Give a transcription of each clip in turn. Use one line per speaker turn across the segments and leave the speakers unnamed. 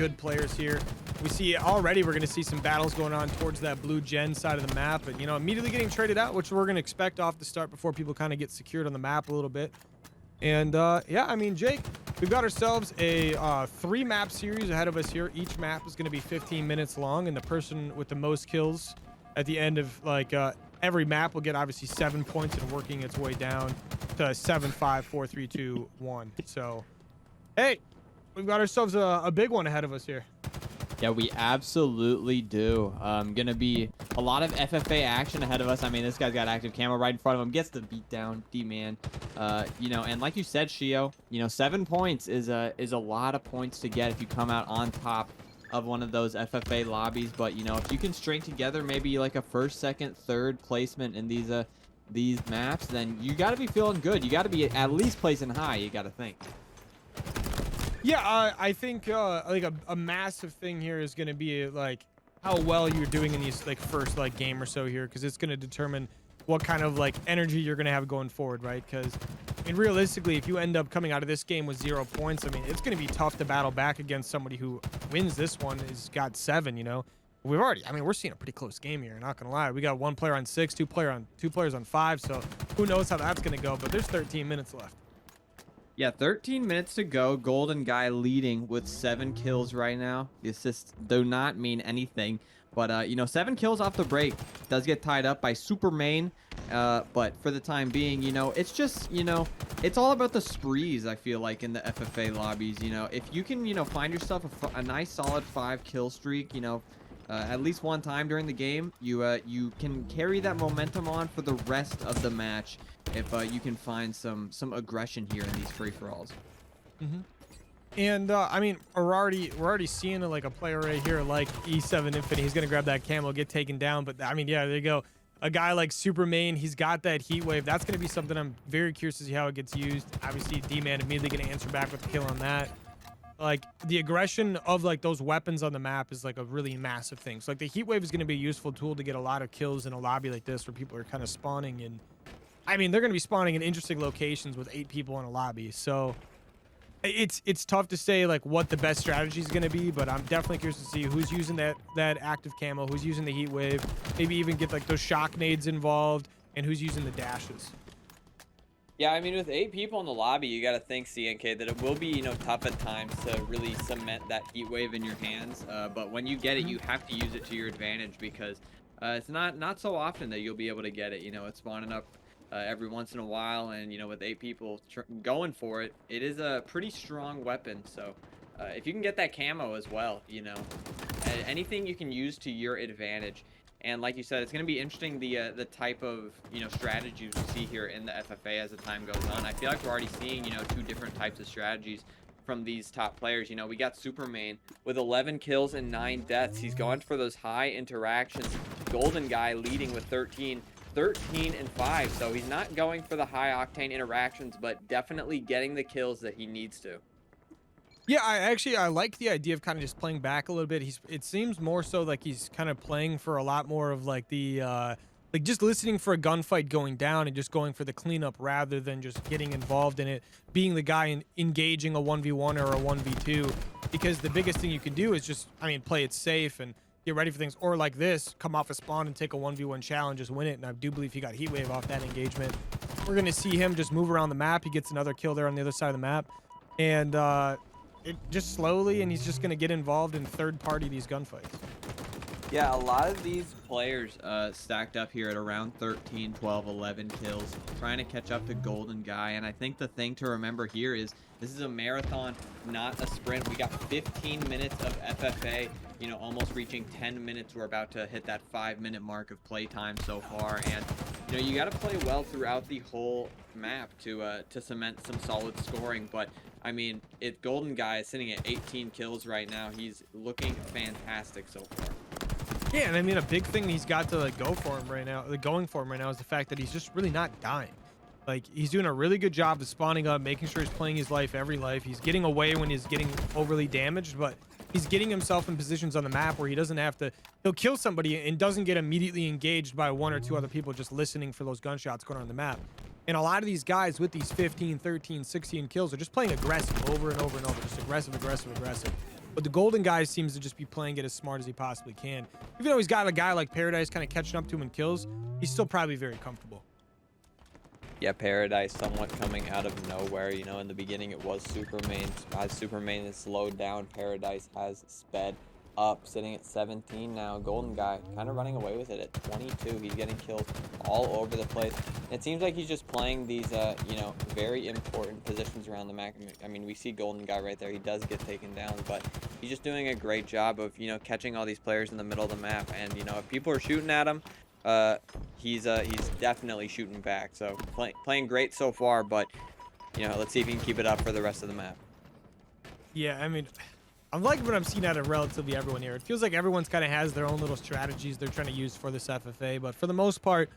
good players here. We see already we're going to see some battles going on towards that blue gen side of the map, and you know, immediately getting traded out, which we're going to expect off the start before people kind of get secured on the map a little bit. And yeah, I mean, Jake, we've got ourselves a 3-map series ahead of us here. Each map is going to be 15 minutes long, and the person with the most kills at the end of like every map will get obviously 7 points, and working its way down to 7, 5, 4, 3, 2, 1. So, hey, we've got ourselves a big one ahead of us here.
Yeah, we absolutely do. Gonna be a lot of FFA action ahead of us. I mean, this guy's got active camo right in front of him. Gets the beat down, D-man. You know, and like you said, Shio, you know, 7 points is a lot of points to get if you come out on top of one of those FFA lobbies. But you know, if you can string together maybe like a first, second, third placement in these maps, then you got to be feeling good. You got to be at least placing high. You got to think.
Yeah, I think like a massive thing here is going to be like how well you're doing in these like first like game or so here, because it's going to determine what kind of like energy you're going to have going forward, right? Because I mean, realistically, if you end up coming out of this game with 0 points, I mean, it's going to be tough to battle back against somebody who wins this one, has got 7, you know. We've already, I mean, we're seeing a pretty close game here, not gonna lie. We got 1 player on 6, 2 players on 5, so who knows how that's gonna go, but there's 13 minutes left.
Yeah, 13 minutes to go. GoldenGuy leading with 7 kills right now. The assists do not mean anything, but you know, 7 kills off the break does get tied up by Super Main. But for the time being, you know, it's just, you know, it's all about the sprees. I feel like in the FFA lobbies, you know, if you can, you know, find yourself a nice solid 5 kill streak, you know, at least one time during the game, you can carry that momentum on for the rest of the match if you can find some aggression here in these free-for-alls.
And I mean, we're already seeing like a player right here like E7 Infinity. He's gonna grab that camo, get taken down, but I mean, yeah, there you go. A guy like Supermain, he's got that heat wave. That's gonna be something I'm very curious to see how it gets used. Obviously, D-man immediately gonna answer back with a kill on that. Like the aggression of like those weapons on the map is like a really massive thing. So like the heat wave is going to be a useful tool to get a lot of kills in a lobby like this where people are kind of spawning, and I mean, they're going to be spawning in interesting locations with 8 people in a lobby. So it's tough to say like what the best strategy is going to be, but I'm definitely curious to see who's using that active camo, who's using the heat wave, maybe even get like those shock nades involved, and who's using the dashes.
Yeah, I mean, with 8 people in the lobby, you got to think, CNK, that it will be, you know, tough at times to really cement that heat wave in your hands. But when you get it, you have to use it to your advantage, because it's not so often that you'll be able to get it. You know, it's spawning up every once in a while, and, you know, with 8 people going for it, it is a pretty strong weapon. So if you can get that camo as well, you know, anything you can use to your advantage. And like you said, it's going to be interesting the type of, you know, strategies we see here in the FFA as the time goes on. I feel like we're already seeing, you know, 2 different types of strategies from these top players. You know, we got Supermain with 11 kills and 9 deaths. He's going for those high interactions. GoldenGuy leading with 13 and 5. So he's not going for the high octane interactions, but definitely getting the kills that he needs to.
Yeah, I like the idea of kind of just playing back a little bit. It seems more so like he's kind of playing for a lot more of like the like just listening for a gunfight going down and just going for the cleanup rather than just getting involved in it, being the guy and engaging a 1v1 or a 1v2, because the biggest thing you can do is just, I mean, play it safe and get ready for things, or like this, come off a spawn and take a 1v1 challenge, just win it. And I do believe he got heat wave off that engagement. We're gonna see him just move around the map. He gets another kill there on the other side of the map, and it just slowly, and he's just going to get involved in third party these gunfights.
Yeah, a lot of these players stacked up here at around 13, 12, 11 kills, trying to catch up to GoldenGuy. And I think the thing to remember here is this is a marathon, not a sprint. We got 15 minutes of FFA, you know, almost reaching 10 minutes. We're about to hit that 5-minute mark of playtime so far. And, you know, you got to play well throughout the whole map to cement some solid scoring. But I mean, GoldenGuy is sitting at 18 kills right now. He's looking fantastic so far.
Yeah, and I mean, a big thing he's got to like going for him right now is the fact that he's just really not dying. Like, he's doing a really good job of spawning up, making sure he's playing his life every life. He's getting away when he's getting overly damaged, but he's getting himself in positions on the map where he doesn't have to, he'll kill somebody and doesn't get immediately engaged by 1 or 2 other people just listening for those gunshots going on the map. And a lot of these guys with these 15, 13, 16 kills are just playing aggressive over and over and over, just aggressive. But the Golden Guy seems to just be playing it as smart as he possibly can. Even though he's got a guy like Paradise kind of catching up to him in kills, he's still probably very comfortable.
Yeah, Paradise somewhat coming out of nowhere. You know, in the beginning it was Supermain. As Supermain is slowed down, Paradise has sped up, sitting at 17 now. Golden Guy kind of running away with it at 22. He's getting kills all over the place. It seems like he's just playing these, you know, very important positions around the map. I mean, we see Golden Guy right there. He does get taken down, but he's just doing a great job of, you know, catching all these players in the middle of the map. And, you know, if people are shooting at him, he's definitely shooting back. So playing great so far, but, you know, let's see if he can keep it up for the rest of the map.
Yeah, I mean, I'm liking what I'm seeing out of relatively everyone here. It feels like everyone's kind of has their own little strategies they're trying to use for this FFA, but for the most part,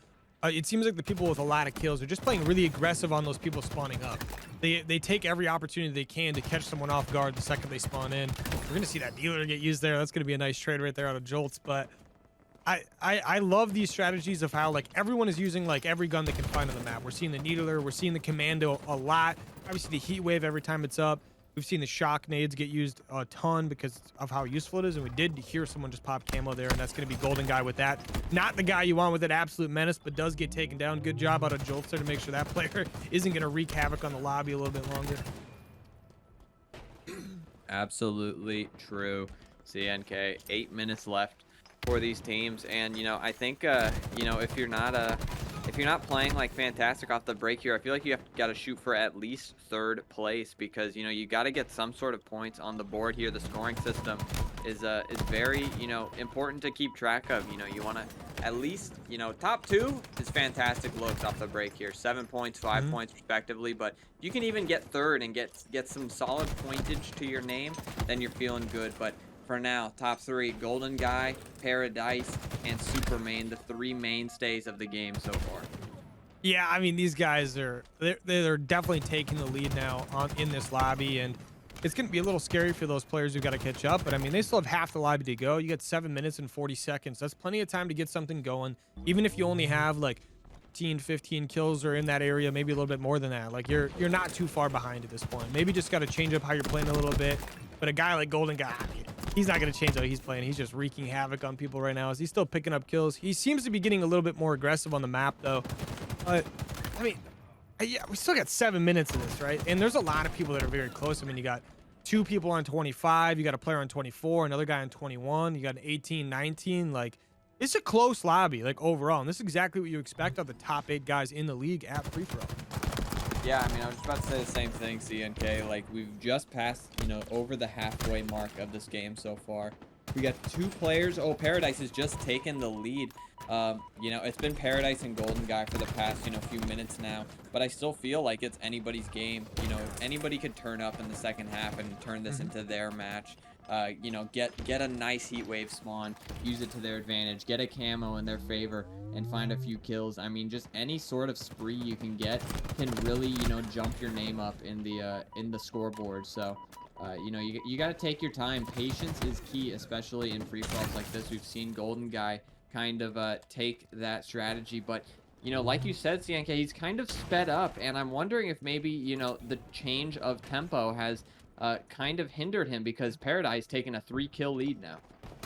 it seems like the people with a lot of kills are just playing really aggressive on those people spawning up. They take every opportunity they can to catch someone off guard the second they spawn in. We're gonna see that dealer get used there. That's gonna be a nice trade right there out of Joltz. But I love these strategies of how like everyone is using like every gun they can find on the map. We're seeing the Needler, we're seeing the Commando a lot. Obviously the Heat Wave every time it's up. We've seen the shock nades get used a ton because of how useful it is, and we did hear someone just pop camo there, and that's going to be Golden Guy with that. Not the guy you want with an absolute menace, but does get taken down. Good job out of Joltz there to make sure that player isn't going to wreak havoc on the lobby a little bit longer.
Absolutely true. CNK, 8 minutes left for these teams, and you know, I think you know, if you're not playing like fantastic off the break here, I feel like you got to shoot for at least 3rd place, because you know you got to get some sort of points on the board here. The scoring system is very, you know, important to keep track of. You know, you want to at least, you know, top 2 is fantastic looks off the break here, 7 points, 5 points respectively. But if you can even get 3rd and get some solid pointage to your name, then you're feeling good. But for now, top 3, Golden Guy, Paradise, and Supermain, the 3 mainstays of the game so far.
Yeah, I mean, these guys are they're definitely taking the lead now in this lobby, and it's going to be a little scary for those players who got to catch up. But I mean, they still have half the lobby to go. You got 7 minutes and 40 seconds. That's plenty of time to get something going, even if you only have like 15 kills or in that area, maybe a little bit more than that. Like you're not too far behind at this point. Maybe just got to change up how you're playing a little bit. But a guy like Golden Guy, he's not going to change how he's playing. He's just wreaking havoc on people right now. Is he still picking up kills? He seems to be getting a little bit more aggressive on the map, though. But, I mean, yeah, we still got 7 minutes of this, right? And there's a lot of people that are very close. I mean, you got 2 people on 25. You got a player on 24, another guy on 21. You got an 18, 19. Like, it's a close lobby, like, overall. And this is exactly what you expect of the top 8 guys in the league at free-for-all.
Yeah, I mean, I was just about to say the same thing, CNK. Like, we've just passed, you know, over the halfway mark of this game so far. We got 2 players. Oh, Paradise has just taken the lead. You know, it's been Paradise and Golden Guy for the past, you know, few minutes now. But I still feel like it's anybody's game. You know, anybody could turn up in the second half and turn this into their match. You know, get a nice heat wave spawn, use it to their advantage, get a camo in their favor, and find a few kills. I mean, just any sort of spree you can get can really, you know, jump your name up in the scoreboard. So, you know, you got to take your time. Patience is key, especially in free-for-alls like this. We've seen Golden Guy kind of take that strategy, but you know, like you said, CNK, he's kind of sped up, and I'm wondering if maybe, you know, the change of tempo has kind of hindered him, because Paradise taking a 3-kill lead now.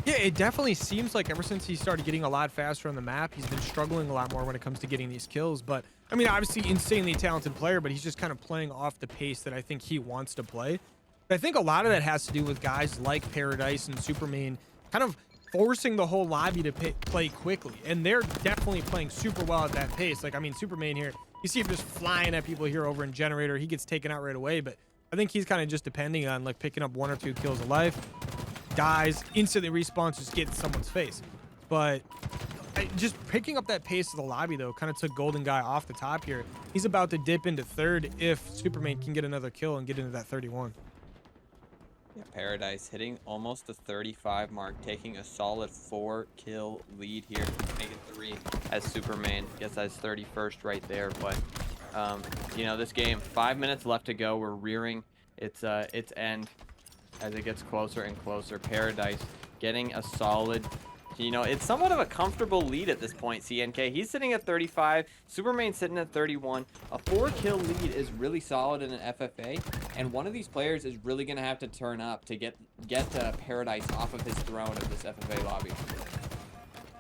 Yeah, it definitely seems like ever since he started getting a lot faster on the map, he's been struggling a lot more when it comes to getting these kills. But I mean, obviously insanely talented player, but he's just kind of playing off the pace that I think he wants to play. But I think a lot of that has to do with guys like Paradise and Supermain kind of forcing the whole lobby to play quickly, and they're definitely playing super well at that pace. Like, I mean, Supermain here, you see him just flying at people here over in Generator. He gets taken out right away, but I think he's kind of just depending on like picking up 1 or 2 kills of life, dies, instantly respawns, just gets someone's face. But just picking up that pace of the lobby, though, kind of took Golden Guy off the top here. He's about to dip into 3rd if Supermain can get another kill and get into that 31.
Yeah, Paradise hitting almost the 35 mark, taking a solid 4-kill lead here, making 3 as Supermain gets his 31st right there. But you know, this game, 5 minutes left to go. We're rearing its end as it gets closer and closer. Paradise getting a solid You know, it's somewhat of a comfortable lead at this point, CNK. He's sitting at 35, Superman sitting at 31. A 4-kill lead is really solid in an FFA, and one of these players is really going to have to turn up to get Paradise off of his throne of this FFA lobby.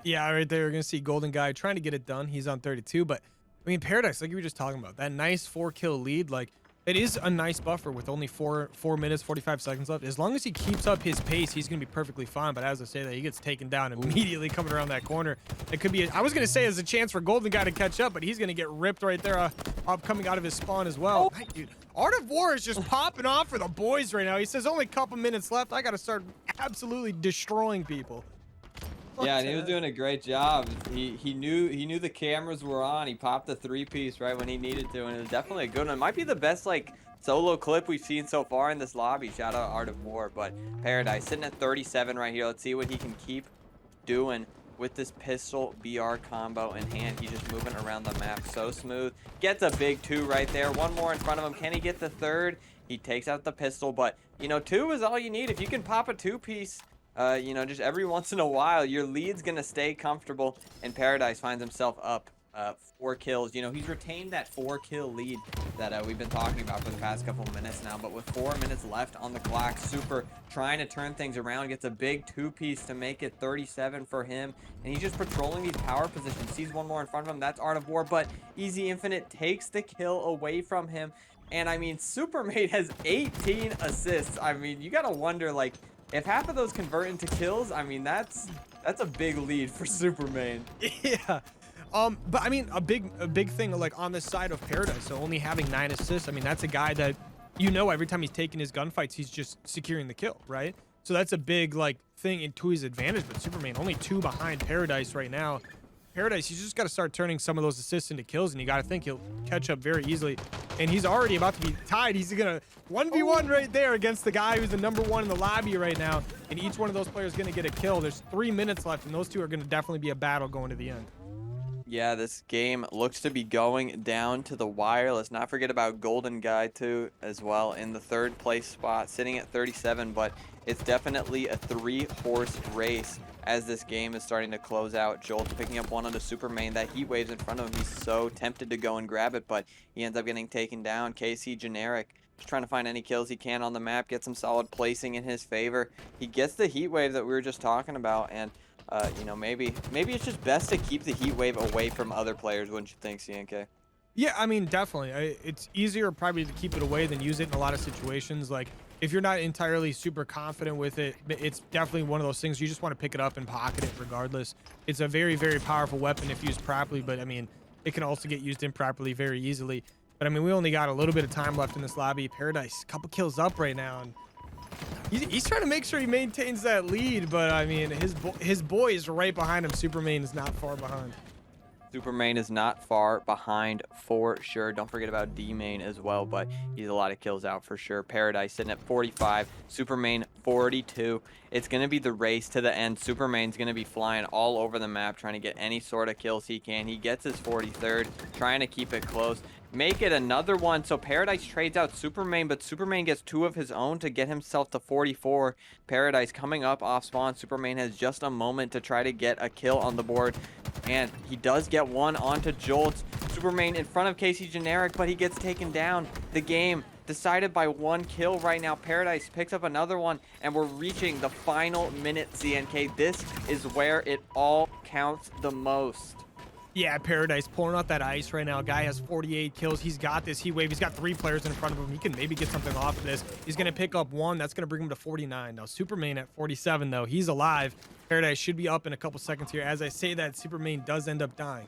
Yeah, right there, we're going to see GoldenGuy trying to get it done. He's on 32, but, I mean, Paradise, like you were just talking about, that nice 4-kill lead, like, it is a nice buffer with only 4 minutes, 45 seconds left. As long as he keeps up his pace, he's going to be perfectly fine. But as I say that, he gets taken down immediately coming around that corner. It could be, I was going to say, there's a chance for GoldenGuy to catch up, but he's going to get ripped right there up coming out of his spawn as well. Oh. Dude, Art of War is just popping off for the boys right now. He says, only a couple minutes left. I got to start absolutely destroying people.
Yeah, and he was doing a great job. He knew the cameras were on. He popped the 3-piece right when he needed to, and it was definitely a good one. It might be the best like solo clip we've seen so far in this lobby. Shout out Art of War. But Paradise sitting at 37 right here. Let's see what he can keep doing with this pistol BR combo in hand. He's just moving around the map so smooth. Gets a big 2 right there. One more in front of him. Can he get the 3rd? He takes out the pistol, but you know, 2 is all you need. If you can pop a 2-piece, you know, just every once in a while, your lead's gonna stay comfortable, and Paradise finds himself up 4 kills. You know, he's retained that 4-kill lead that we've been talking about for the past couple of minutes now, but with 4 minutes left on the clock, Super trying to turn things around, gets a big 2-piece to make it 37 for him, and he's just patrolling these power positions. Sees one more in front of him. That's Art of War, but Easy Infinite takes the kill away from him, and I mean, Supermate has 18 assists. I mean, you gotta wonder, like, if half of those convert into kills, I mean, that's a big lead for Superman.
Yeah. But I mean, a big thing like on the side of Paradise, so only having 9 assists, I mean, that's a guy that, you know, every time he's taking his gunfights, he's just securing the kill, right? So that's a big like thing to his advantage, but Superman only 2 behind Paradise right now. Paradise, he's just got to start turning some of those assists into kills, and you got to think he'll catch up very easily. And he's already about to be tied. He's gonna 1v1 right there against the guy who's the #1 in the lobby right now, and each one of those players is gonna get a kill. There's 3 minutes left, and those two are gonna definitely be a battle going to the end.
Yeah, this game looks to be going down to the wire. Let's not forget about GoldenGuy too, as well, in the 3rd place spot, sitting at 37, but it's definitely a 3-horse race as this game is starting to close out. Joltz picking up one on the Superman. That heat wave's in front of him. He's so tempted to go and grab it, but he ends up getting taken down. HRL just trying to find any kills he can on the map, get some solid placing in his favor. He gets the heat wave that we were just talking about, and you know, maybe it's just best to keep the heat wave away from other players, wouldn't you think, CNK?
Yeah, I mean, definitely. It's easier probably to keep it away than use it in a lot of situations. Like, if you're not entirely super confident with it, it's definitely one of those things you just want to pick it up and pocket it regardless. It's a very, very powerful weapon if used properly, but I mean, it can also get used improperly very easily. But I mean, we only got a little bit of time left in this lobby. Paradise, a couple kills up right now, and he's trying to make sure he maintains that lead, but I mean, his boy is right behind him. Superman is not far behind.
Superman is not far behind for sure. Don't forget about D-Main as well, but he's a lot of kills out for sure. Paradise sitting at 45, Superman 42. It's going to be the race to the end. Superman's going to be flying all over the map trying to get any sort of kills he can. He gets his 43rd, trying to keep it close. Make it another one. So Paradise trades out Superman, but Superman gets 2 of his own to get himself to 44. Paradise coming up off spawn. Superman has just a moment to try to get a kill on the board, and he does get one onto Joltz. Superman in front of HRL, but he gets taken down. The game decided by 1 kill right now. Paradise picks up another one, and we're reaching the final minute, CNK. This is where it all counts the most.
Yeah, Paradise pulling out that ice right now. Guy has 48 kills. He's got this heat wave. He's got 3 players in front of him. He can maybe get something off of this. He's going to pick up 1. That's going to bring him to 49. Now, Superman at 47, though. He's alive. Paradise should be up in a couple seconds here. As I say that, Superman does end up dying.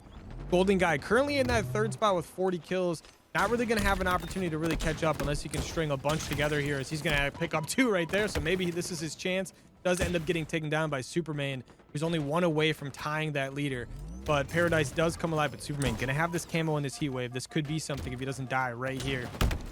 GoldenGuy currently in that 3rd spot with 40 kills. Not really going to have an opportunity to really catch up unless he can string a bunch together here, as he's going to pick up 2 right there. So maybe this is his chance. Does end up getting taken down by Superman, who's only 1 away from tying that leader. But Paradise does come alive, but Superman gonna have this camo in this heat wave. This could be something if he doesn't die right here.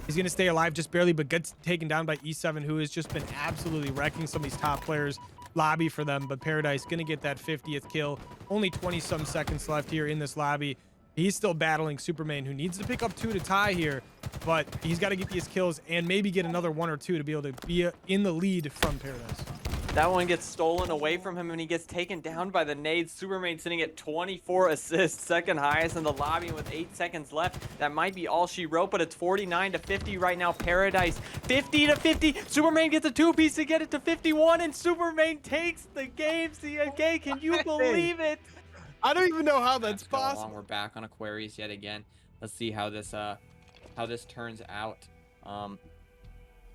He's gonna stay alive just barely, but gets taken down by E7, who has just been absolutely wrecking some of these top players. Lobby for them, but Paradise gonna get that 50th kill. Only 20-some seconds left here in this lobby. He's still battling Superman, who needs to pick up 2 to tie here, but he's got to get these kills and maybe get another 1 or 2 to be able to be in the lead from Paradise.
That one gets stolen away from him, and he gets taken down by the nades. Superman sitting at 24 assists, second highest in the lobby with 8 seconds left. That might be all she wrote, but it's 49 to 50 right now. Paradise 50 to 50. Superman gets a two-piece to get it to 51, and Superman takes the game. CNK, can you believe it?
I don't even know how that's possible.
We're back on Aquarius yet again. Let's see how this turns out.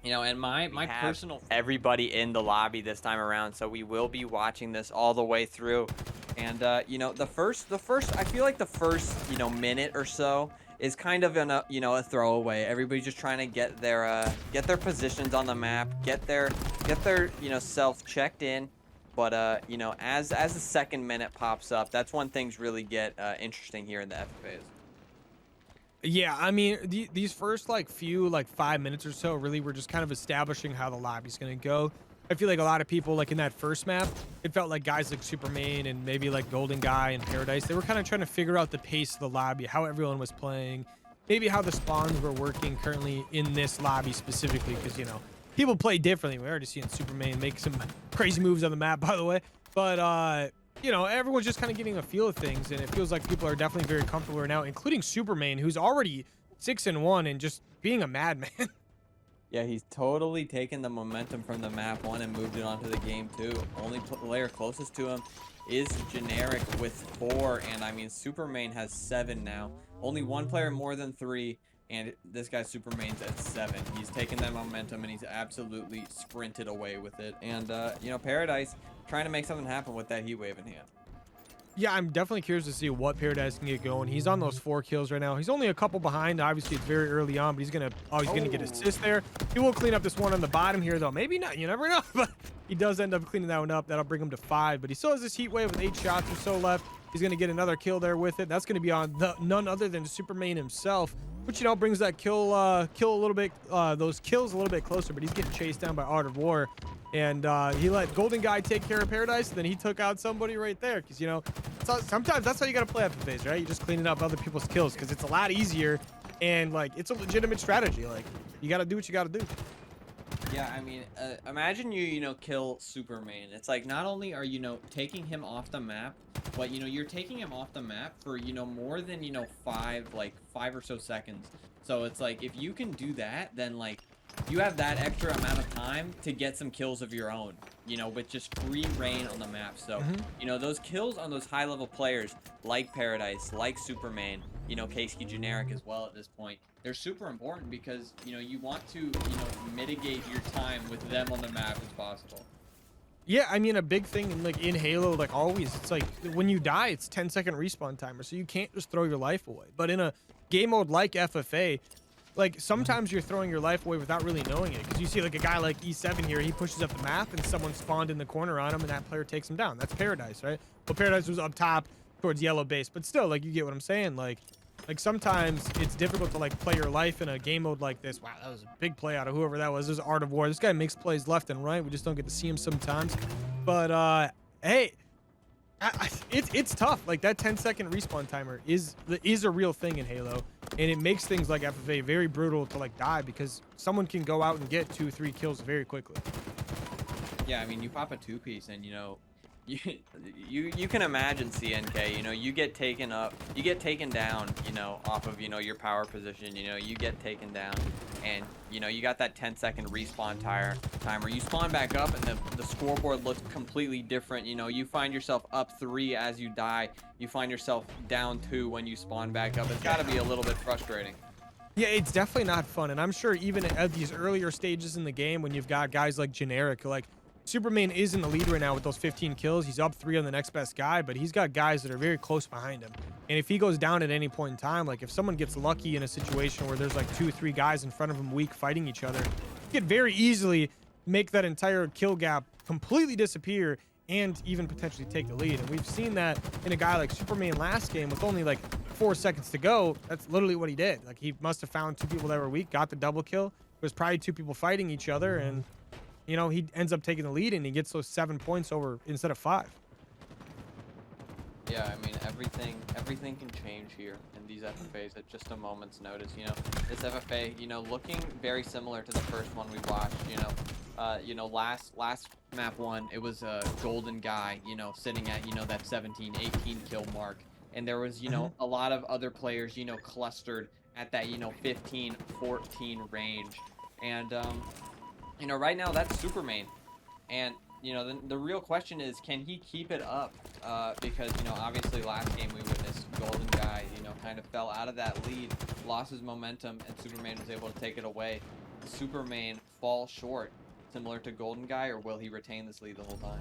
You know, and my personal, everybody in the lobby this time around, so we will be watching this all the way through. And you know, the first I feel like the first, you know, minute or so is kind of a throwaway. Everybody's just trying to get their positions on the map, get their you know, self checked in. But you know, as the second minute pops up, that's when things really get interesting here in the FFAs.
Yeah, I mean, these first like 5 minutes or so, really, we're just kind of establishing how the lobby's gonna go. I feel like a lot of people, like in that first map, it felt like guys like Superman and maybe like GoldenGuy and Paradise, they were kind of trying to figure out the pace of the lobby, how everyone was playing, maybe how the spawns were working currently in this lobby specifically, because, you know, people play differently. We're already seeing Superman make some crazy moves on the map, by the way. But, you know, everyone's just kind of getting a feel of things, and it feels like people are definitely very comfortable right now, including Superman, who's already 6-1 and just being a madman.
Yeah, he's totally taken the momentum from the map 1 and moved it onto the game 2. Only player closest to him is Generic with 4, and I mean, Superman has 7 now. Only one player more than 3. And this guy Superman's at 7. He's taken that momentum and he's absolutely sprinted away with it. And you know, Paradise trying to make something happen with that heat wave in hand.
Yeah, I'm definitely curious to see what Paradise can get going. He's on those 4 kills right now. He's only a couple behind. Obviously, it's very early on, but he's gonna get assist there. He will clean up this one on the bottom here, though. Maybe not. You never know. But he does end up cleaning that one up. That'll bring him to 5. But he still has this heat wave with 8 shots or so left. He's gonna get another kill there with it. That's gonna be on none other than Superman himself, which, you know, brings that kill a little bit, those kills a little bit closer. But he's getting chased down by Art of War. And he let GoldenGuy take care of Paradise, and then he took out somebody right there. Because, you know, sometimes that's how you got to play FFAs, right? You just cleaning up other people's kills because it's a lot easier. And, like, it's a legitimate strategy. Like, you got to do what you got to do.
Yeah, I mean, imagine you know, kill Superman. It's like, not only are, you know, taking him off the map, but, you know, you're taking him off the map for, you know, more than, you know, 5 or so seconds. So it's like, if you can do that, then, like, you have that extra amount of time to get some kills of your own, you know, with just free reign on the map. So, you know, those kills on those high-level players like Paradise, like Superman, you know, txJoltz as well at this point, they're super important because, you know, you want to, you know, mitigate your time with them on the map as possible.
Yeah, I mean, a big thing in Halo, like always, it's like when you die, it's 10-second respawn timer, so you can't just throw your life away. But in a game mode like FFA, like sometimes you're throwing your life away without really knowing it, because you see like a guy like E7 here, he pushes up the map and someone spawned in the corner on him and that player takes him down. That's Paradise, right? Well, Paradise was up top towards yellow base, but still, like, you get what I'm saying. Like sometimes it's difficult to like play your life in a game mode like this. Wow, that was a big play out of whoever that was. This is Art of War. This guy makes plays left and right. We just don't get to see him sometimes. But hey, it's tough. Like that 10-second respawn timer is a real thing in Halo, and it makes things like FFA very brutal to like die, because someone can go out and get 2-3 kills very quickly.
Yeah, I mean, you pop a 2-piece and, you know, you can imagine, CNK, you know, you get taken down, you know, off of, you know, your power position, you know, you get taken down, and, you know, you got that 10-second respawn timer. You spawn back up and the scoreboard looks completely different. You know, you find yourself up 3 as you die. You find yourself down 2 when you spawn back up. It's got to be a little bit frustrating.
Yeah, it's definitely not fun. And I'm sure even at these earlier stages in the game, when you've got guys like Generic, like Superman is in the lead right now with those 15 kills. He's up 3 on the next best guy, but he's got guys that are very close behind him. And if he goes down at any point in time, like if someone gets lucky in a situation where there's like 2-3 guys in front of him weak fighting each other, he could very easily make that entire kill gap completely disappear and even potentially take the lead. And we've seen that in a guy like Superman last game with only like 4 seconds to go. That's literally what he did. Like, he must have found 2 people that were weak, got the double kill. There was probably 2 people fighting each other, and you know, he ends up taking the lead and he gets those 7 points over instead of 5.
Yeah, I mean, everything can change here in these FFAs at just a moment's notice. You know, this FFA, you know, looking very similar to the first one we watched. You know, last map 1, it was a golden guy, you know, sitting at, you know, that 17, 18 kill mark. And there was, you know, a lot of other players, you know, clustered at that, you know, 15, 14 range. And, you know, right now that's Supermain. And, you know, the real question is, can he keep it up? Because, you know, obviously last game we witnessed Golden Guy, you know, kind of fell out of that lead, lost his momentum, and Supermain was able to take it away. Supermain fall short, similar to Golden Guy, or will he retain this lead the whole time?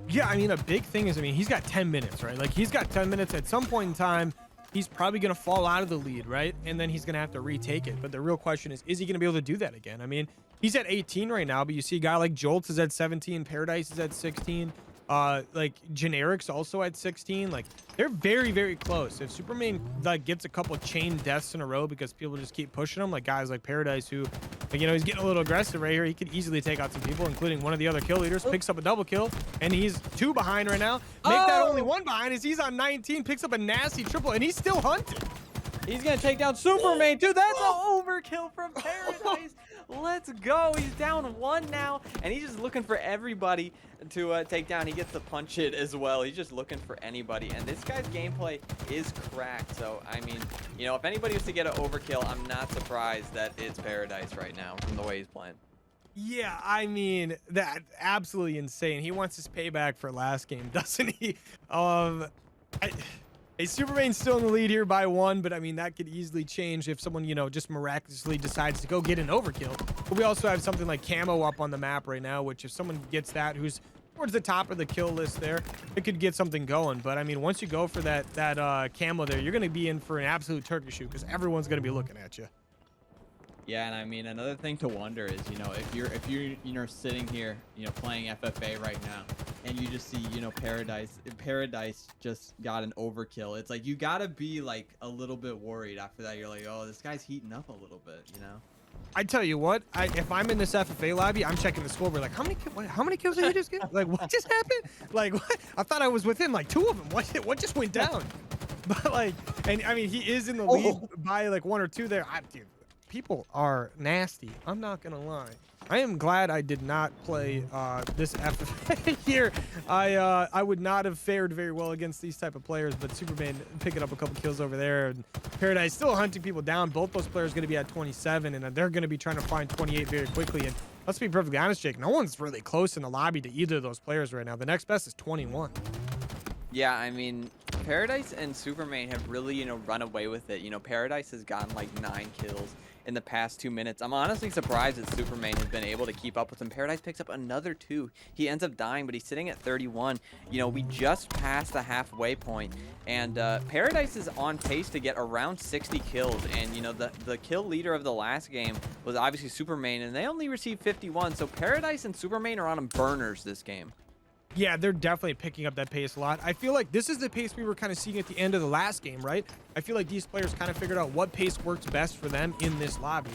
Yeah, I mean, a big thing is, I mean, he's got 10 minutes, right? Like, he's got 10 minutes. At some point in time, he's probably going to fall out of the lead, right? And then he's going to have to retake it. But the real question is he going to be able to do that again? I mean, he's at 18 right now, but you see a guy like Joltz is at 17, Paradise is at 16, like Generic's also at 16. Like, they're very, very close. If Supermain like gets a couple chain deaths in a row because people just keep pushing him, like guys like Paradise who, like, you know, he's getting a little aggressive right here. He could easily take out some people, including one of the other kill leaders. Picks up a double kill, and he's 2 behind right now. Make that only 1 behind as he's on 19. Picks up a nasty triple, and he's still hunting.
He's gonna take down Supermain, dude. That's an overkill from Paradise. Let's go. He's down 1 now, and he's just looking for everybody to take down. He gets to punch it as well. He's just looking for anybody, and this guy's gameplay is cracked. So, I mean, you know, if anybody was to get an overkill, I'm not surprised that it's Paradise right now from the way he's playing.
Yeah, I mean, that absolutely insane. He wants his payback for last game, doesn't he? Supermain's still in the lead here by 1, but I mean, that could easily change if someone, you know, just miraculously decides to go get an overkill. But we also have something like Camo up on the map right now, which if someone gets that, who's towards the top of the kill list there, it could get something going. But I mean, once you go for that Camo there, you're going to be in for an absolute turkey shoot because everyone's going to be looking at you.
Yeah, and I mean, another thing to wonder is, you know, if you're you know, sitting here, you know, playing FFA right now, and you just see, you know, Paradise just got an overkill. It's like you gotta be like a little bit worried after that. You're like, oh, this guy's heating up a little bit, you know.
I tell you what, if I'm in this FFA lobby, I'm checking the scoreboard. Like, how many kills did he just get? Like, what just happened? Like, what? I thought I was within like 2 of them. What just went down? But like, and I mean, he is in the lead by like 1 or 2 there. Dude, people are nasty. I'm not gonna lie. I am glad I did not play this FFA here. I would not have fared very well against these type of players, but Supermain picking up a couple kills over there, and Paradise still hunting people down. Both those players going to be at 27, and they're going to be trying to find 28 very quickly. And let's be perfectly honest, Jake, no one's really close in the lobby to either of those players right now. The next best is 21.
Yeah, I mean, Paradise and Supermain have really, you know, run away with it. You know, Paradise has gotten like 9 kills in the past 2 minutes. I'm honestly surprised that Supermain has been able to keep up with him. Paradise picks up another 2. He ends up dying, but he's sitting at 31. You know, we just passed the halfway point, and Paradise is on pace to get around 60 kills. And, you know, the kill leader of the last game was obviously Supermain, and they only received 51. So Paradise and Supermain are on burners this game.
Yeah, they're definitely picking up that pace a lot. I feel like this is the pace we were kind of seeing at the end of the last game, right? I feel like these players kind of figured out what pace works best for them in this lobby.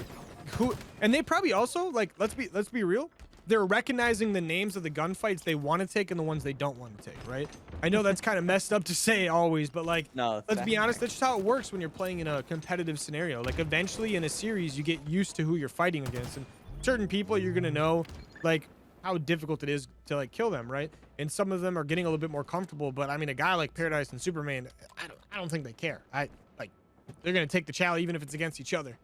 And they probably also, like, let's be real, they're recognizing the names of the gunfights they want to take and the ones they don't want to take, right? I know that's kind of messed up to say always, but like,
no,
let's be honest, that's just how it works when you're playing in a competitive scenario. Like, eventually in a series, you get used to who you're fighting against, and certain people you're gonna know, like, how difficult it is to like kill them, right? And some of them are getting a little bit more comfortable, but I mean, a guy like Paradise and Supermain, I don't think they care. They're gonna take the chow even if it's against each other.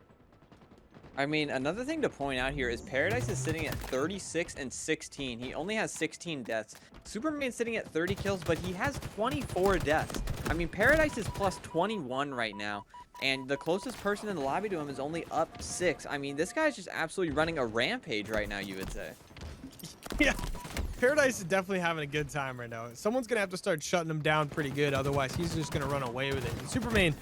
I mean, another thing to point out here is Paradise is sitting at 36 and 16. He only has 16 deaths. Superman's sitting at 30 kills, but he has 24 deaths. I mean, Paradise is plus 21 right now, and the closest person in the lobby to him is only up 6. I mean, this guy's just absolutely running a rampage right now, you would say.
Yeah, Paradise is definitely having a good time right now. Someone's gonna have to start shutting him down pretty good, otherwise he's just gonna run away with it. And Supermain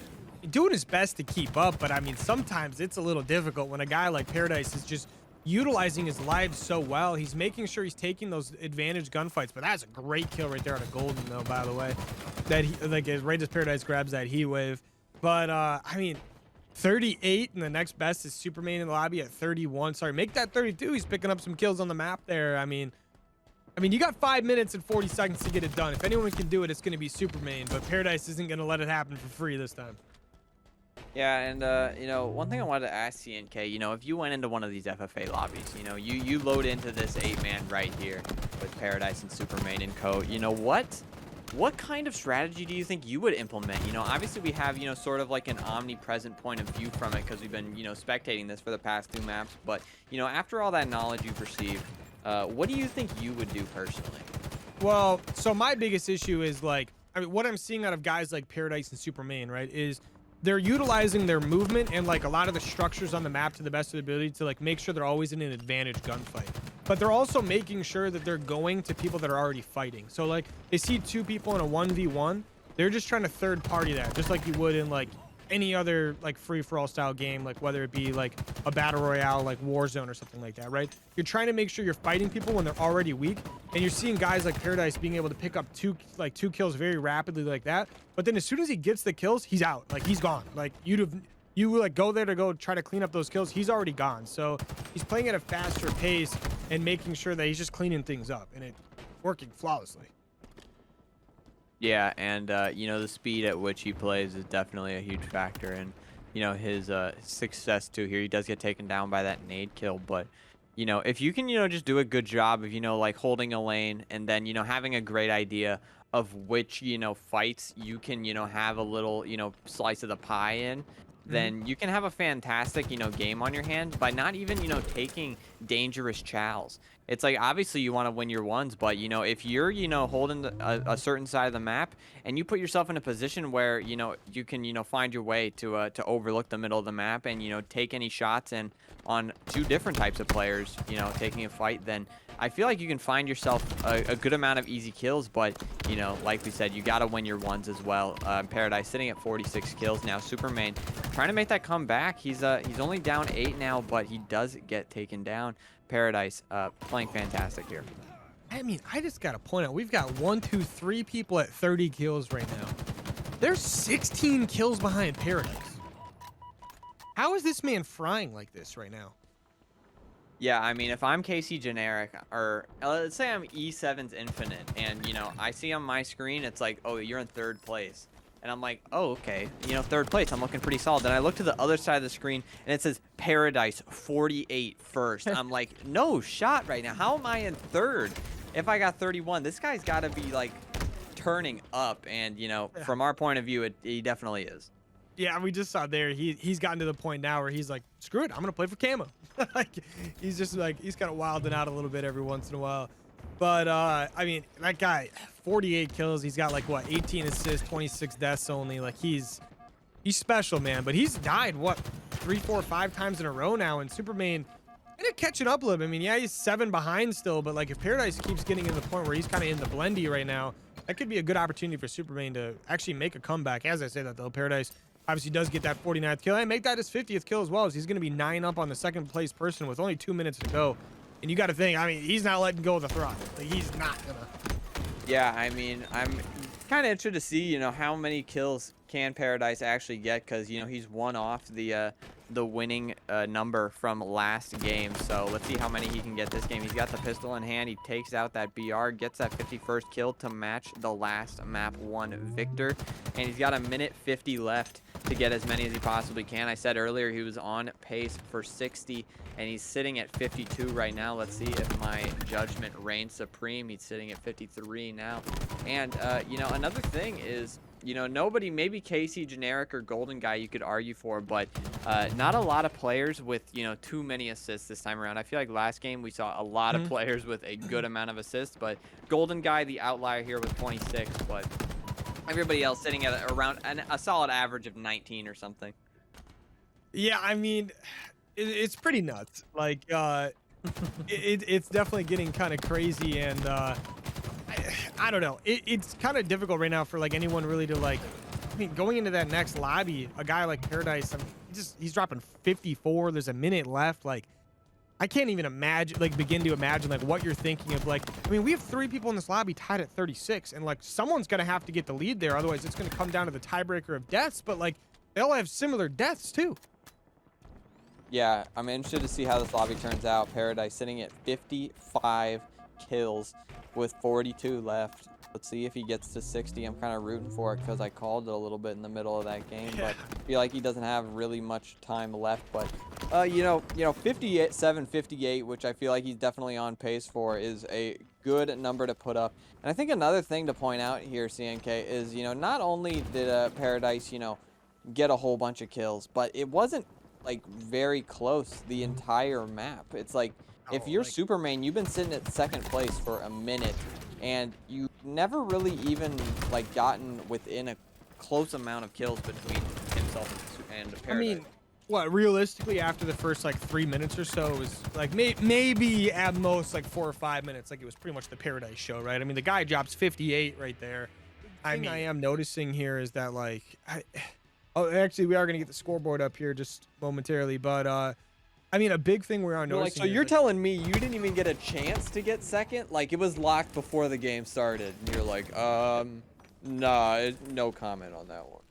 doing his best to keep up, but I mean, sometimes it's a little difficult when a guy like Paradise is just utilizing his lives so well. He's making sure he's taking those advantage gunfights. But that's a great kill right there on a Golden, though, by the way. That he, like, right as Paradise grabs that heat wave. But I mean, 38, and the next best is Supermain in the lobby at 31. Sorry, make that 32. He's picking up some kills on the map there. I mean, you got 5 minutes and 40 seconds to get it done. If anyone can do it, it's going to be Supermain. But Paradise isn't going to let it happen for free this time.
Yeah, and you know, one thing I wanted to ask CNK, you know, if you went into one of these FFA lobbies, you know, you load into this 8-man right here with Paradise and Superman and Co. You know, what kind of strategy do you think you would implement? You know, obviously we have, you know, sort of like an omnipresent point of view from it because we've been, you know, spectating this for the past 2 maps. But, you know, after all that knowledge you've received, what do you think you would do personally?
Well, so my biggest issue is like, I mean, what I'm seeing out of guys like Paradise and Superman, right, is they're utilizing their movement and like a lot of the structures on the map to the best of their ability to like make sure they're always in an advantage gunfight. But they're also making sure that they're going to people that are already fighting. So like they see 2 people in a 1v1, they're just trying to third party that, just like you would in like any other like free-for-all style game, like whether it be like a battle royale like Warzone or something like that, right? You're trying to make sure you're fighting people when they're already weak, and you're seeing guys like Paradise being able to pick up two kills very rapidly like that. But then as soon as he gets the kills, he's out, like he's gone. Like you like go there to go try to clean up those kills, he's already gone. So he's playing at a faster pace and making sure that he's just cleaning things up, and it's working flawlessly.
Yeah, and you know, the speed at which he plays is definitely a huge factor in, you know, his success too here. He does get taken down by that nade kill, but you know, if you can, you know, just do a good job of, you know, like holding a lane and then, you know, having a great idea of which, you know, fights you can, you know, have a little, you know, slice of the pie in, then you can have a fantastic, you know, game on your hands by not even, you know, taking dangerous chows. It's like, obviously you want to win your ones, but, you know, if you're, you know, holding a certain side of the map and you put yourself in a position where, you know, you can, you know, find your way to overlook the middle of the map and, you know, take any shots and on 2 different types of players, you know, taking a fight, then I feel like you can find yourself a good amount of easy kills. But, you know, like we said, you got to win your ones as well. Paradise sitting at 46 kills now. Superman trying to make that comeback. He's only down 8 now, but he does get taken down. Paradise playing fantastic here.
I mean, I just gotta point out, we've got 1, 2, 3 people at 30 kills right now. There's 16 kills behind Paradise. How is this man frying like this right now?
Yeah, I mean, if I'm HGeneric, or let's say I'm E7's Infinite, and, you know, I see on my screen, it's like, oh, you're in 3rd place. And I'm like, oh, okay, you know, 3rd place, I'm looking pretty solid. Then I look to the other side of the screen, and it says Paradise 48 first. I'm like, no shot right now. How am I in 3rd if I got 31? This guy's got to be, like, turning up. And, you know, from our point of view, he definitely is.
Yeah, we just saw there, he's gotten to the point now where he's like, screw it, I'm going to play for camo. Like, he's just, like, he's kind of wilding out a little bit every once in a while. But, I mean, that guy, 48 kills. He's got, like, what, 18 assists, 26 deaths only. Like, he's special, man. But he's died, what, 3, 4, 5 times in a row now. And Superman kind of catching up a little bit. I mean, yeah, he's 7 behind still. But, like, if Paradise keeps getting to the point where he's kind of in the blendy right now, that could be a good opportunity for Superman to actually make a comeback. As I say that, though, Paradise obviously does get that 49th kill. And make that his 50th kill as well, as he's going to be 9 up on the 2nd place person with only 2 minutes to go. And you got to think, I mean, he's not letting go of the throttle. Like, he's not gonna.
Yeah, I mean, I'm kind of interested to see, you know, how many kills can Paradise actually get, because, you know, he's one off the winning number from last game. So let's see how many he can get this game. He's got the pistol in hand. He takes out that BR, gets that 51st kill to match the last map 1 victor. And he's got a minute 50 left to get as many as he possibly can. I said earlier he was on pace for 60, and he's sitting at 52 right now. Let's see if my judgment reigns supreme. He's sitting at 53 now. And, you know, another thing is, you know, nobody, maybe HGeneric or GoldenGuy you could argue for, but not a lot of players with, you know, too many assists this time around. I feel like last game we saw a lot of players with a good amount of assists, but GoldenGuy, the outlier here with 26, but everybody else sitting at around a solid average of 19 or something.
Yeah, I mean, it's pretty nuts. Like, it's definitely getting kind of crazy, and I don't know. It's kind of difficult right now for like anyone really to like. I mean, going into that next lobby, a guy like Paradise, I mean, he's dropping 54. There's a minute left. Like, I can't even imagine, like, begin to imagine like what you're thinking of. Like, I mean, we have 3 people in this lobby tied at 36, and like someone's gonna have to get the lead there. Otherwise, it's gonna come down to the tiebreaker of deaths. But like, they all have similar deaths too.
Yeah, I'm interested to see how this lobby turns out. Paradise sitting at 55 kills with 42 left. Let's see if he gets to 60. I'm kind of rooting for it because I called it a little bit in the middle of that game, but I feel like he doesn't have really much time left. But you know, 57, 58, which I feel like he's definitely on pace for, is a good number to put up. And I think another thing to point out here, CNK, is, you know, not only did Paradise, you know, get a whole bunch of kills, but it wasn't like very close the entire map. It's like, if you're Superman, you've been sitting at second place for a minute, and you never really even like gotten within a close amount of kills between himself and Paradise.
I mean, what, realistically, after the first like 3 minutes or so, it was like maybe at most like 4 or 5 minutes, like it was pretty much the Paradise show, right? I mean, the guy drops 58 right there. I mean, I am noticing here is that like, oh, actually, we are gonna get the scoreboard up here just momentarily, but I mean, a big thing we are noticing.
Like, so you're telling me you didn't even get a chance to get second? Like, it was locked before the game started, and you're like, nah, no comment on that one.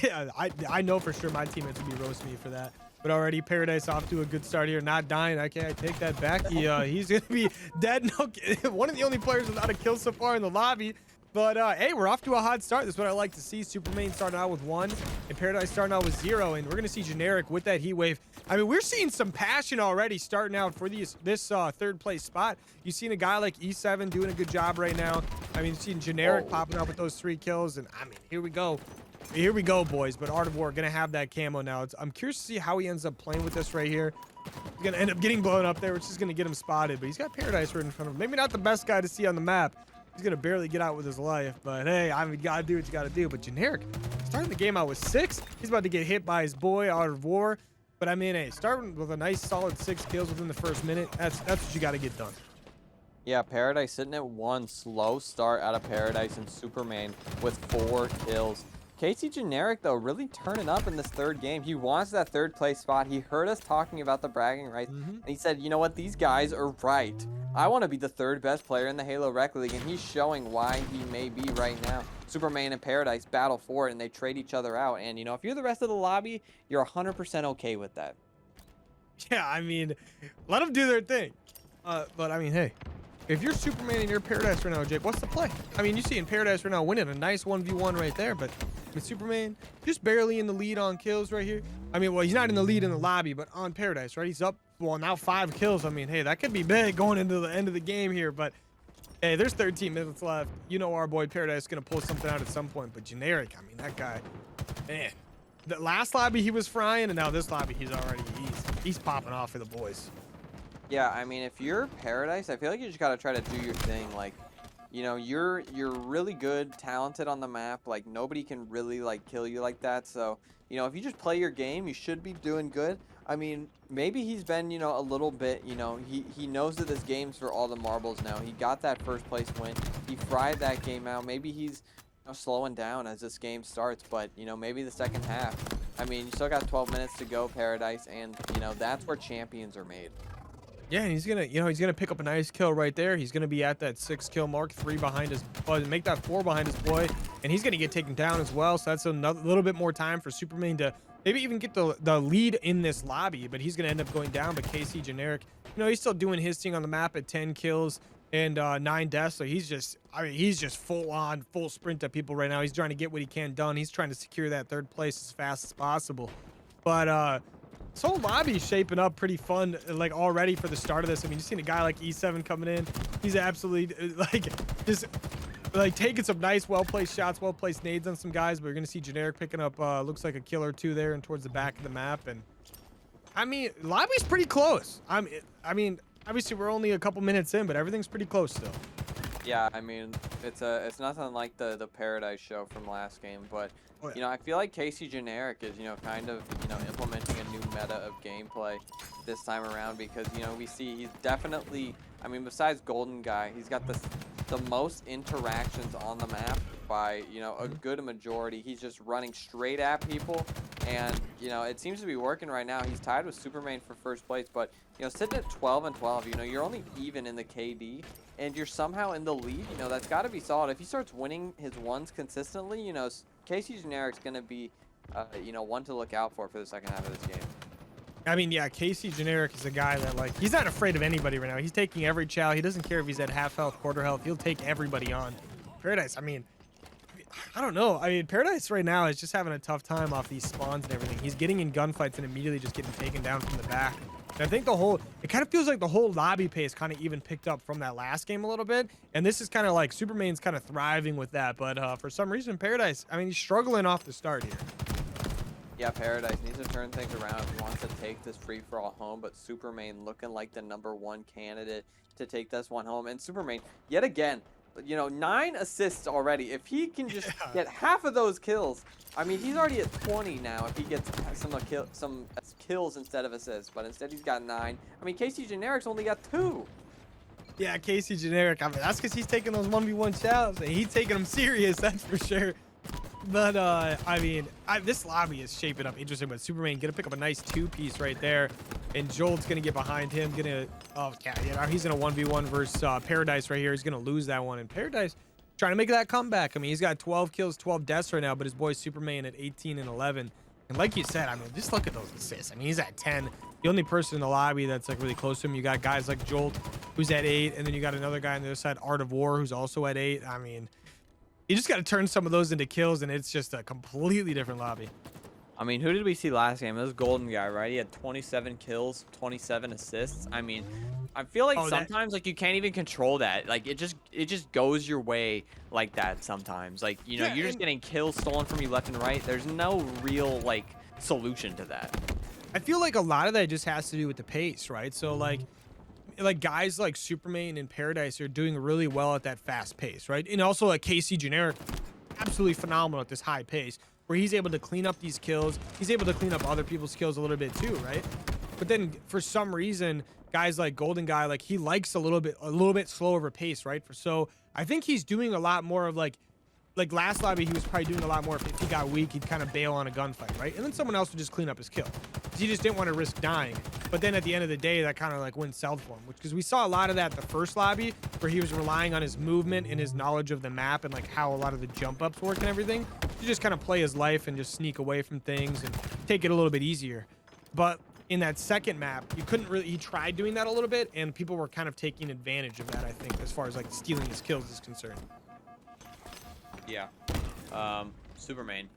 Yeah, I know for sure my teammates would be roasting me for that. But already Paradise off to a good start here, not dying. Okay, I take that back. He's gonna be dead. No, one of the only players without a kill so far in the lobby. But hey, we're off to a hot start. This is what I like to see. Superman starting out with 1, and Paradise starting out with 0, and we're gonna see GoldenGuyN with that heat wave. I mean, we're seeing some passion already starting out for this third place spot. You've seen a guy like E7 doing a good job right now. I mean, you've seen GoldenGuyN popping up with those 3 kills, and I mean, here we go. Here we go, boys. But Art of War gonna have that camo now. I'm curious to see how he ends up playing with this right here. He's gonna end up getting blown up there, which is gonna get him spotted. But he's got Paradise right in front of him. Maybe not the best guy to see on the map. He's gonna barely get out with his life. But hey, I mean, you gotta do what you gotta do. But GoldenGuyN starting the game out with 6. He's about to get hit by his boy Art of War. But I mean, hey, starting with a nice solid 6 kills within the first minute. That's what you gotta get done.
Yeah, Paradise sitting at 1. Slow start out of Paradise and Superman with 4 kills. txJoltz, though, really turning up in this third game. He wants that third place spot. He heard us talking about the bragging rights, and he said, you know what, these guys are right. I want to be the 3rd best player in the Halo Rec League, and he's showing why he may be right now. Superman and Paradise battle for it, and they trade each other out. And, you know, if you're the rest of the lobby, you're 100% okay with that.
Yeah, I mean, let them do their thing. But, I mean, hey, if you're Superman and you're Paradise right now, Jake, what's the play? I mean, you see in Paradise right now winning a nice 1v1 right there, but with Superman just barely in the lead on kills right here. I mean, well, he's not in the lead in the lobby, but on Paradise, right? He's up, well, now 5 kills. I mean, hey, that could be big going into the end of the game here, but hey, there's 13 minutes left. You know our boy Paradise is going to pull something out at some point, but GoldenGuyN, I mean, that guy, man, the last lobby he was frying, and now this lobby he's popping off for the boys.
Yeah, I mean, if you're Paradise, I feel like you just got to try to do your thing. Like, you know, you're really good, talented on the map. Like, nobody can really, like, kill you like that. So, you know, if you just play your game, you should be doing good. I mean, maybe he's been, you know, a little bit, you know, he knows that this game's for all the marbles now. He got that first place win. He fried that game out. Maybe he's, you know, slowing down as this game starts. But, you know, maybe the second half. I mean, you still got 12 minutes to go, Paradise. And, you know, that's where champions are made.
Yeah, and he's gonna pick up a nice kill right there. He's gonna be at that 6 kill mark, 3 behind his, make that 4 behind his boy, and he's gonna get taken down as well. So that's another little bit more time for Superman to maybe even get the lead in this lobby. But he's gonna end up going down. But txJoltz, you know, he's still doing his thing on the map at 10 kills and 9 deaths. So he's just full sprint at people right now. He's trying to get what he can done. He's trying to secure that 3rd place as fast as possible. But this whole lobby is shaping up pretty fun, like, already for the start of this. I mean, you've seen a guy like E7 coming in. He's absolutely, like, just, like, taking some nice, well-placed shots, well-placed nades on some guys. But we're going to see GoldenGuyN picking up, looks like a kill or 2 there and towards the back of the map. And, I mean, lobby's pretty close. I mean, obviously, we're only a couple minutes in, but everything's pretty close still.
Yeah, I mean, it's nothing like the Paradise show from last game, but you know, I feel like txJoltz is, you know, kind of, you know, implementing a new meta of gameplay this time around, because, you know, we see he's definitely, I mean, besides GoldenGuyN, he's got the most interactions on the map by, you know, a good majority. He's just running straight at people, and, you know, it seems to be working right now. He's tied with Superman for 1st place, but, you know, sitting at 12 and 12, you know, you're only even in the KD, and you're somehow in the lead. You know, that's got to be solid. If he starts winning his ones consistently, you know, txJoltz going to be, you know, one to look out for the second half of this game.
I mean, yeah, txJoltz is a guy that, like, he's not afraid of anybody right now. He's taking every chow. He doesn't care if he's at half health, quarter health. He'll take everybody on. Paradise, I mean, I don't know. I mean, Paradise right now is just having a tough time off these spawns and everything. He's getting in gunfights and immediately just getting taken down from the back. And I think the whole, it kind of feels like the whole lobby pace kind of even picked up from that last game a little bit. And this is kind of like Supermain's kind of thriving with that. But for some reason, Paradise, I mean, he's struggling off the start here.
Yeah, Paradise needs to turn things around if he wants to take this free-for-all home, but Supermain looking like the #1 candidate to take this one home. And Supermain, yet again, you know, 9 assists already. If he can just get half of those kills, I mean, he's already at 20 now if he gets some kills instead of assists, but instead he's got 9. I mean, txJoltz's only got 2.
Yeah, txJoltz, I mean, that's because he's taking those 1v1 shots, and he's taking them serious, that's for sure. But, I mean, this lobby is shaping up interesting, but Supermain gonna pick up a nice 2-piece right there, and Jolt's gonna get behind him, oh, yeah, you know, he's in a 1v1 versus Paradise right here. He's gonna lose that one, and Paradise trying to make that comeback. I mean, he's got 12 kills, 12 deaths right now, but his boy Supermain at 18 and 11. And like you said, I mean, just look at those assists. I mean, he's at 10. The only person in the lobby that's like really close to him, you got guys like Jolt, who's at 8, and then you got another guy on the other side, Art of War, who's also at 8. I mean, you just got to turn some of those into kills, and it's just a completely different lobby.
I mean, who did we see last game? It was GoldenGuy, right? He had 27 kills, 27 assists. I mean, I feel like sometimes like you can't even control that. Like it just goes your way like that sometimes. Like, you know, you're just getting kills stolen from you left and right. There's no real like solution to that.
I feel like a lot of that just has to do with the pace, right? So like guys like Supermain and Paradise are doing really well at that fast pace, right? And also like txJoltz, absolutely phenomenal at this high pace, where he's able to clean up these kills. He's able to clean up other people's kills a little bit too, right? But then for some reason, guys like GoldenGuy, like he likes a little bit slower of a pace, right? So I think he's doing a lot more of like last lobby, he was probably doing a lot more. If he got weak, he'd kind of bail on a gunfight, right? And then someone else would just clean up his kill. He just didn't want to risk dying. But then at the end of the day, that kind of like went south for him, because we saw a lot of that the first lobby, where he was relying on his movement and his knowledge of the map and like how a lot of the jump ups work and everything to just kind of play his life and just sneak away from things and take it a little bit easier. But in that second map, you couldn't really, he tried doing that a little bit, and people were kind of taking advantage of that, I think, as far as like stealing his kills is concerned.
Yeah. Supermain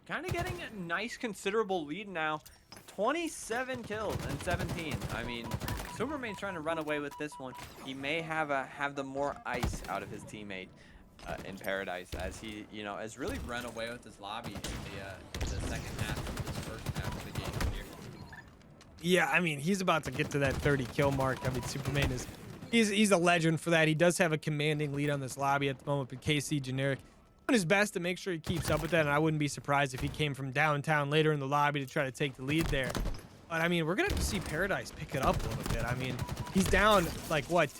kind of getting a nice considerable lead now. 27 kills and 17. I mean, Supermain's trying to run away with this one. He may have the more ice out of his teammate in Paradise, as he, you know, has really run away with his lobby in the second half of this first half of the game here.
Yeah, I mean, he's about to get to that 30 kill mark. I mean, Supermain is, he's a legend for that. He does have a commanding lead on this lobby at the moment, but txJoltz doing his best to make sure he keeps up with that, and I wouldn't be surprised if he came from downtown later in the lobby to try to take the lead there. But I mean, we're gonna have to see Paradise pick it up a little bit. I mean, he's down like what,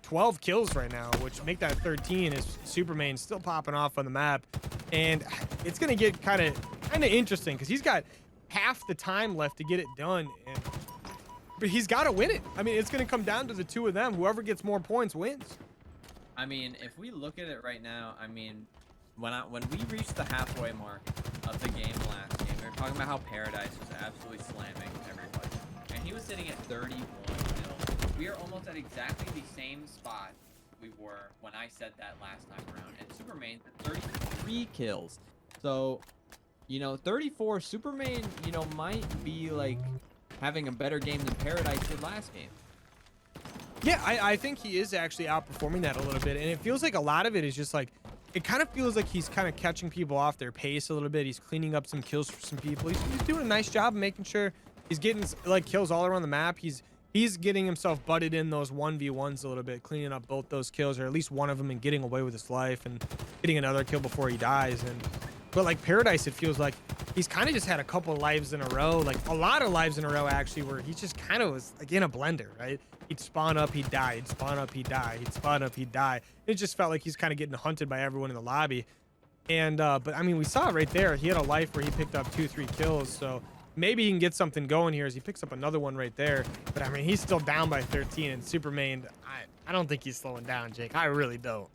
12 kills right now, which make that 13. Is Supermain still popping off on the map, and it's gonna get kind of interesting because he's got half the time left to get it done, but he's got to win it. I mean, it's gonna come down to the two of them. Whoever gets more points wins.
I mean, if we look at it right now, I mean, when we reached the halfway mark of the game last game, we were talking about how Paradise was absolutely slamming everybody, and he was sitting at 31 kills. We are almost at exactly the same spot we were when I said that last time around, and Supermain's at 33 kills. So, you know, 34, Supermain, you know, might be like having a better game than Paradise did last game.
Yeah, I think he is actually outperforming that a little bit, and it feels like a lot of it is just like, it kind of feels like he's kind of catching people off their pace a little bit. He's cleaning up some kills for some people. He's doing a nice job of making sure he's getting like kills all around the map. He's getting himself butted in those 1v1s a little bit, cleaning up both those kills, or at least one of them, and getting away with his life and getting another kill before he dies. But like Paradise, it feels like he's kind of just had a couple of lives in a row, like a lot of lives in a row actually, where he just kind of was like in a blender, right? He'd spawn up, he'd die, he'd spawn up, he'd die, he'd spawn up, he'd die. It just felt like he's kind of getting hunted by everyone in the lobby. And but I mean, we saw it right there. He had a life where he picked up 2-3 kills, so maybe he can get something going here as he picks up another one right there. But I mean, he's still down by 13, and Supermain, I don't think he's slowing down, Jake. I really don't.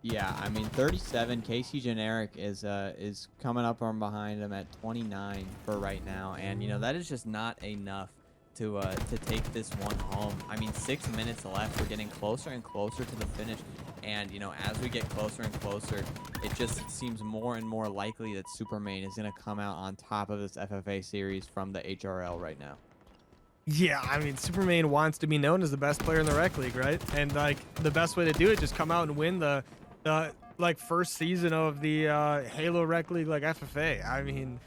Yeah, I mean, 37. txJoltz is coming up from behind him at 29 for right now, and you know that is just not enough to take this one home. I mean, 6 minutes left. We're getting closer and closer to the finish, and you know, as we get closer and closer, it just seems more and more likely that Supermain is going to come out on top of this FFA series from the HRL right now.
Yeah, I mean, Superman wants to be known as the best player in the rec league, right? And like the best way to do it, just come out and win the like first season of the Halo rec league, like FFA. I mean,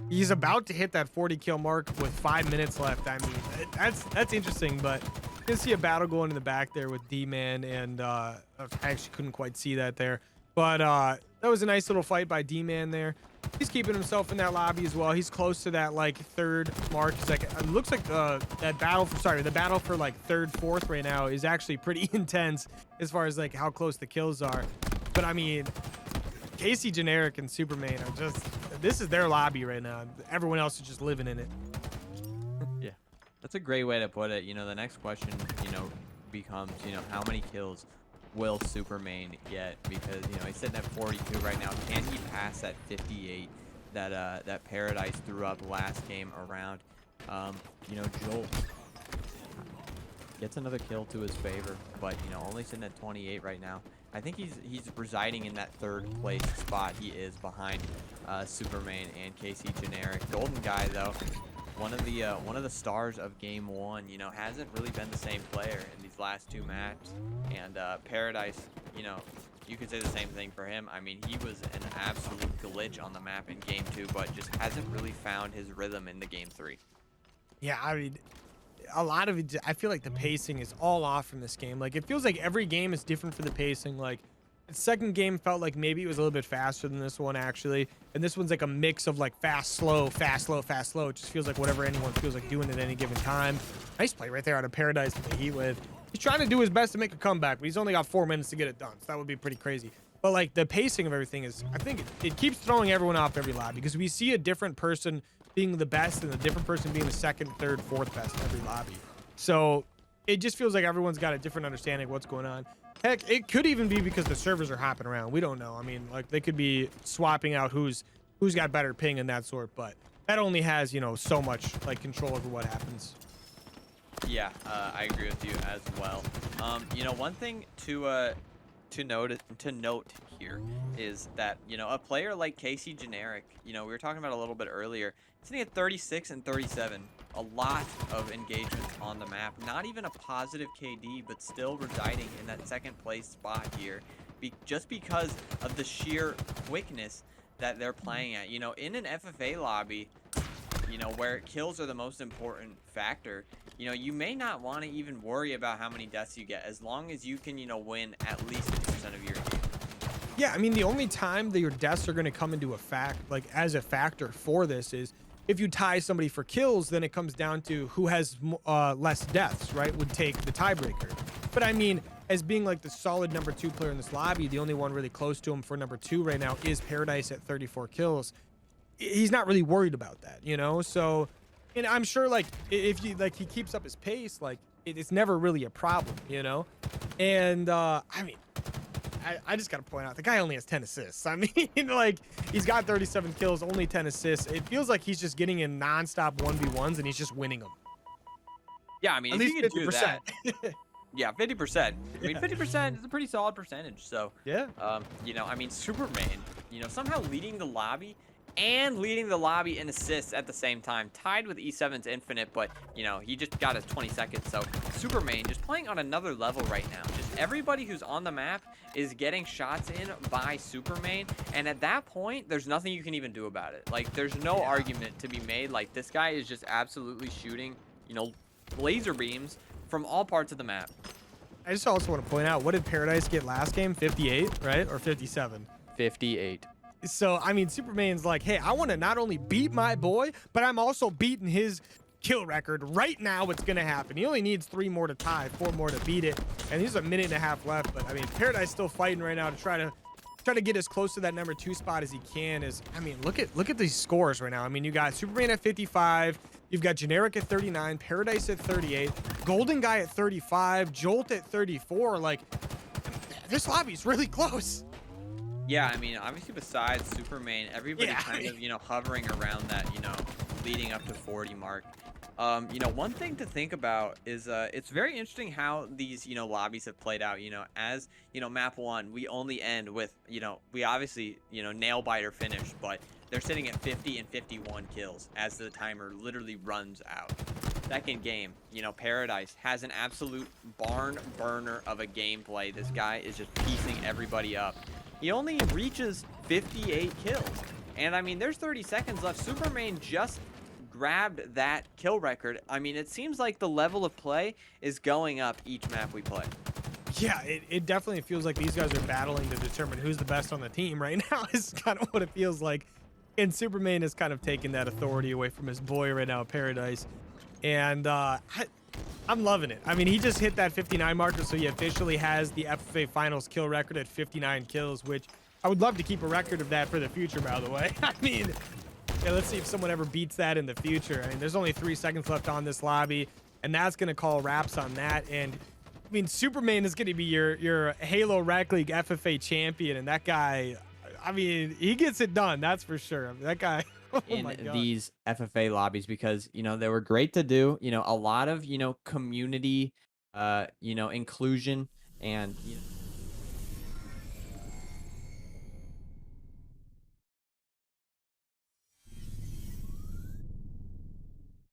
he's about to hit that 40 kill mark with 5 minutes left. I mean, that's interesting, but you can see a battle going in the back there with D-Man, and I actually couldn't quite see that there, but that was a nice little fight by D-Man there. He's keeping himself in that lobby as well. He's close to that like third mark. He's like, it looks like that battle for the battle for like third, fourth right now is actually pretty intense as far as like how close the kills are. But I mean, txJoltz and Superman are just, this is their lobby right now. Everyone else is just living in it.
Yeah, that's a great way to put it. You know, the next question, you know, becomes, you know, how many kills will Superman get? Because, you know, he's sitting at 42 right now. Can he pass that 58 that Paradise threw up last game around? You know, Joltz gets another kill to his favor, but, you know, only sitting at 28 right now. I think he's residing in that third place spot. He is behind Superman and txJoltz. GoldenGuy, though, one of the stars of game one, you know, hasn't really been the same player in these last two maps. And Paradise, you know, you could say the same thing for him. I mean, he was an absolute glitch on the map in game two, but just hasn't really found his rhythm in the game three.
Yeah, I mean, a lot of it, I feel like the pacing is all off from this game. Like, it feels like every game is different for the pacing. Like, the second game felt like maybe it was a little bit faster than this one, actually. And this one's like a mix of like fast, slow, fast, slow, fast, slow. It just feels like whatever anyone feels like doing at any given time. Nice play right there out of Paradise to the heat with. He's trying to do his best to make a comeback, but he's only got 4 minutes to get it done. So that would be pretty crazy. But like the pacing of everything is, I think it keeps throwing everyone off every lobby, because we see a different person being the best and a different person being the second, third, fourth best in every lobby. So it just feels like everyone's got a different understanding of what's going on. Heck, it could even be because the servers are hopping around. We don't know. I mean, like, they could be swapping out who's got better ping and that sort, but that only has, you know, so much like control over what happens.
Yeah, I agree with you as well. You know, one thing to note here is that, you know, a player like txJoltz, you know, we were talking about a little bit earlier, sitting at 36 and 37, a lot of engagement on the map, not even a positive KD, but still residing in that second place spot here, just because of the sheer quickness that they're playing at. You know, in an FFA lobby, you know, where kills are the most important factor, you know, you may not want to even worry about how many deaths you get, as long as you can, you know, win at least 50% of your game.
Yeah, I mean, the only time that your deaths are going to come into a as a factor for this is if you tie somebody for kills, then it comes down to who has less deaths, right? Would take the tiebreaker. But I mean, as being like the solid number 2 player in this lobby, the only one really close to him for number 2 right now is Paradise at 34 kills. He's not really worried about that, you know? So, and I'm sure like if he keeps up his pace, like it's never really a problem, you know? And I mean, I just got to point out, the guy only has 10 assists. I mean, like, he's got 37 kills, only 10 assists. It feels like he's just getting in nonstop 1v1s and he's just winning them.
Yeah, I mean,
at
if
least
you can
50%.
do that. Yeah, 50%. I mean, 50% is a pretty solid percentage. So,
yeah.
You know, I mean, Superman, you know, somehow leading the lobby and leading the lobby in assists at the same time, tied with E7's Infinite, but, you know, he just got his 20 seconds. So Superman just playing on another level right now. Just everybody who's on the map is getting shots in by Superman, and at that point, there's nothing you can even do about it. Like, there's no argument to be made. Like, this guy is just absolutely shooting, you know, laser beams from all parts of the map.
I just also want to point out, what did Paradise get last game? 58, right? Or 57?
58.
So, I mean, Superman's like, hey, I want to not only beat my boy, but I'm also beating his kill record. Right now, it's going to happen. He only needs 3 more to tie, 4 more to beat it. And there's a minute and a half left. But, I mean, Paradise still fighting right now to try to get as close to that number 2 spot as he can. I mean, look at these scores right now. I mean, you got Superman at 55. You've got GoldenGuyN at 39, Paradise at 38, GoldenGuy at 35, Jolt at 34. Like, this lobby's really close.
Yeah, I mean, obviously besides Superman, everybody kind of, you know, hovering around that, you know, leading up to 40 mark. You know, one thing to think about is it's very interesting how these, you know, lobbies have played out. You know, as, you know, map 1, we only end with, you know, we obviously, you know, nail biter finish, but they're sitting at 50 and 51 kills as the timer literally runs out. second game, you know, Paradise has an absolute barn burner of a gameplay. This guy is just piecing everybody up. He only reaches 58 kills. And I mean, there's 30 seconds left. Superman just grabbed that kill record. I mean, it seems like the level of play is going up each map we play.
Yeah, it definitely feels like these guys are battling to determine who's the best on the team right now is kind of what it feels like. And Superman has kind of taken that authority away from his boy right now at Paradise. And I'm loving it. I mean, he just hit that 59 marker, so he officially has the FFA Finals kill record at 59 kills, which I would love to keep a record of that for the future, by the way. I mean, yeah, let's see if someone ever beats that in the future. I mean, there's only 3 seconds left on this lobby, and that's going to call wraps on that. And I mean, Superman is going to be your Halo Rec League FFA champion, and that guy, I mean, he gets it done. That's for sure. I mean, that guy. Oh my
In
God.
these FFA lobbies, because you know they were great to do. You know, a lot of community, inclusion, and